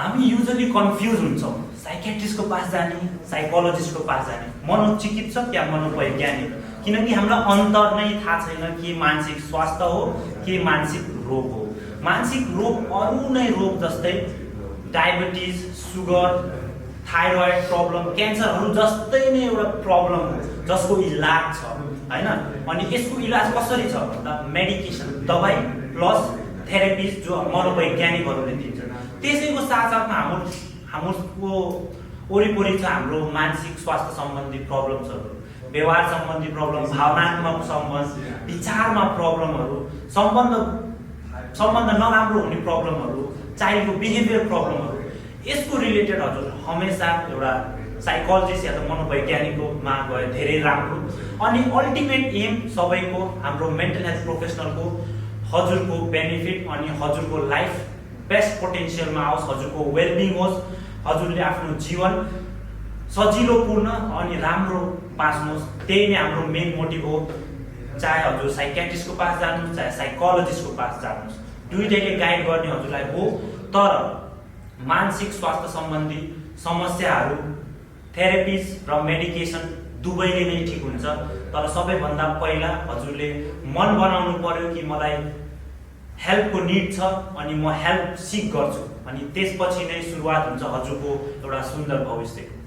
हामी usually confuse हुन्छौँ साइकेट्रिस्टको pass जाने साइकोलोजिस्टको पास जाने मनोचिकित्सक या मनोवैज्ञानिक किनकि हामीलाई अन्तर नै थाहा छैन के मानसिक स्वास्थ्य हो के मानसिक रोग हो। मानसिक रोग अरू नै रोग जस्तै डायबिटिज सुगर थाइरोइड प्रब्लम क्यान्सरहरू जस्तै नै एउटा प्रब्लम हो जसको इलाज छ हैन। अनि यसको इलाज कसरी छ भन्दा मेडिकेसन दबाई प्लस थेरापिज जो मनोवैज्ञानिकहरूले दिन्छ। त्यसैको साथसाथमा हाम्रो वरिपरि छ हाम्रो मानसिक स्वास्थ्य सम्बन्धी प्रब्लम्सहरू व्यवहार सम्बन्धी प्रब्लम भावनात्मक सम्बन्ध विचारमा प्रब्लमहरू सम्बन्ध नराम्रो हुने प्रब्लमहरू चाइल्डको बिहेभियर प्रब्लमहरू यसको रिलेटेड हजुर हमेसा एउटा साइकोलोजिस्ट या त मनोवैज्ञानिककोमा गए धेरै राम्रो। अनि अल्टिमेट एम सबैको हाम्रो मेन्टल हेल्थ प्रोफेसनलको हजुरको बेनिफिट अनि हजुरको लाइफ बेस्ट पोटेन्सियलमा आओस् हजुरको वेलबिङ होस् हजुरले आफ्नो जीवन सजिलोपूर्ण अनि राम्रो बाँच्नुहोस् त्यही नै हाम्रो मेन मोटिभ हो। चाहे हजुर साइकेट्रिस्टको पास जानुहोस् चाहे साइकोलोजिस्टको पास जानुहोस् दुईटैले गाइड गर्ने हजुरलाई हो। तर मानसिक स्वास्थ्य सम्बन्धी समस्याहरू थेरापिज र मेडिकेसन दुवैले नै ठिक हुन्छ। तर सबैभन्दा पहिला हजुरले मन बनाउनु पर्यो कि मलाई हेल्पको निड छ अनि म हेल्प सिक गर्छु अनि त्यसपछि नै सुरुवात हुन्छ हजुरको एउटा सुन्दर भविष्यको।